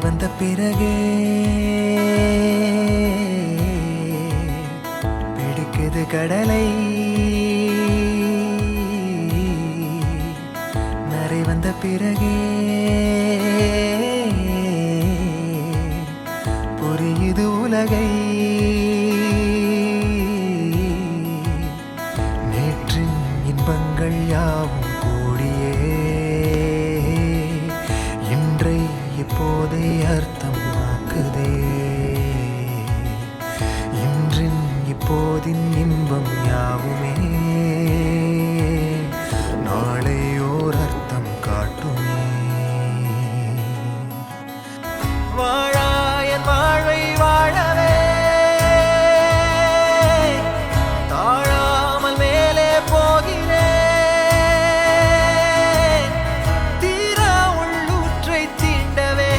வந்த பிறகே பிடிக்குது கடலை. நரை வந்த பிறகே புரியுது உலகை. நேற்றின் இன்பங்கள் யாவும் கூடியே இன்றை இப்போதை அர்த்தமாக்குதே. இன்றின் இப்போதின் இன்பம் யாவுமே நாளை ஓர் அர்த்தம் காட்டுமே. வாழாயன் வாழ்வை வாழவே தாழாமல் மேலே போகிறேன். தீரா உள்ளூற்றை தீண்டவே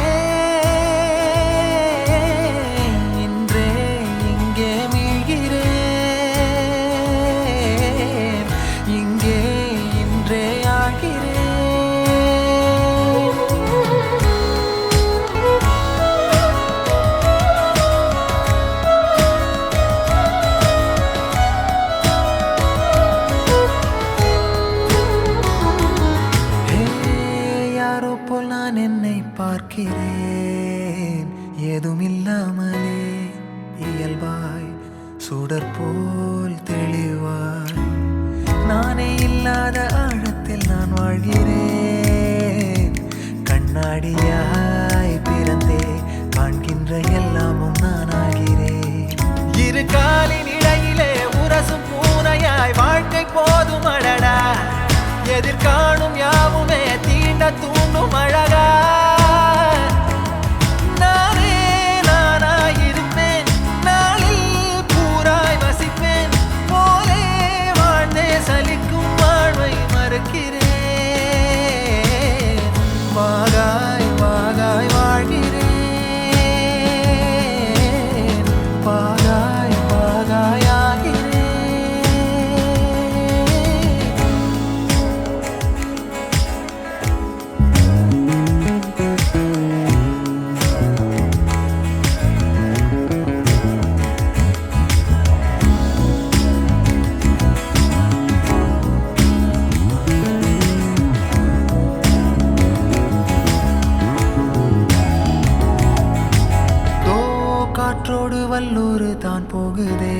இன்றே இங்கே மீழ்கிறேன். இங்கே இன்றே ஆகிறேன். யாரோ போல் நான் என்னை பார்க்கிறேன். ஏதுமில்லாமலே இயல்பாய் சுடர் போல் தெளிவாய் நானே இல்லாத ஆழத்தில் நான் வாழ்கிறேன். கண்ணாடியாய் பிறந்தே காண்கின்ற எல்லாமும் நான் ஆகிறேன். இரு காலின் இடையிலே உரசும் பூனையாய் வாழ்க்கை போதும் அடடா. எதிர்காணும் யாவுமே தீண்ட தூண்டும் அழகா. நானே நானாயிருப்பேன். நாளில் பூராய் வசிப்பேன். போலே வாழ்ந்தே சலிக்கும் வாழ்வை மறுக்கிறேன். வாகாய் வாகாய் வாழ்கிறேன். வாகாய் வாகாய் ஆகிறேன். காற்றோடு வல்லூர் தான் போகுதே.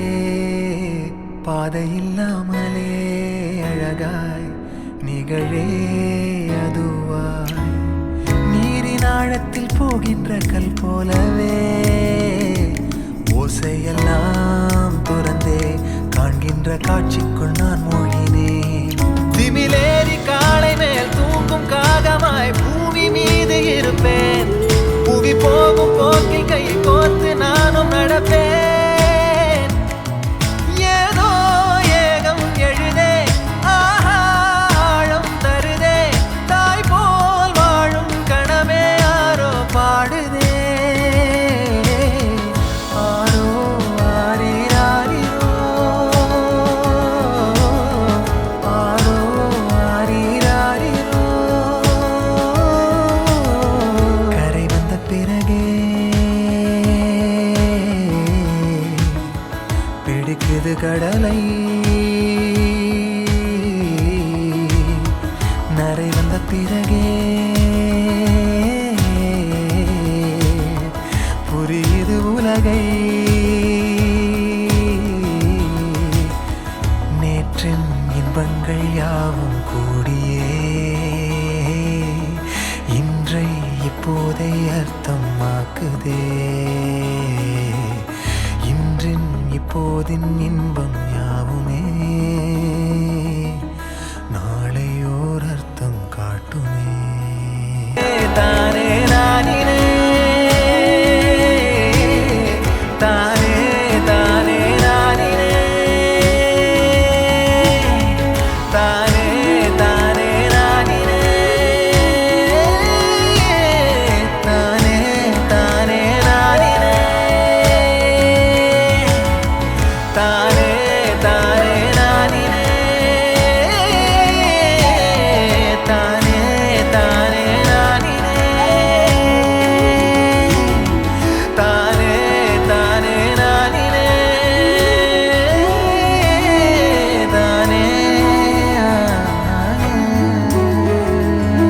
பாதை இல்லாமலே அழகாய் நிகழே அதுவாய் நீரின் ஆழத்தில் போகின்ற கல் போலவே ஓசையெல்லாம் துறந்தே காண்கின்ற காட்சிக்குள் நான் மூழ்கினேன். திமிலேறி காலை மேல் தூங்கும் காகமாய் பூமி மீது இருப்பேன். புவி போகும் போக்கில் கை கோர்த்து நானும் நடப்பேன். ஏதோ ஏகம் எழுதே ஆஹா ஆழம் தருதே. தாய் போல் வாழும் கணமே யாரோ பாடுதே. ஆரோ ஆரீராரிரோ ஆரோ ஆரீராரிரோ. கரை வந்த பிறகே பிடிக்குது கடலை. நரை வந்த பிறகே புரியுது உலகை. நேற்றின் இன்பங்கள் யாவும் கூடியே இன்றை இப்போதை அர்த்தமாக்குதே. இன்றின் இப்போதின் இன்பம்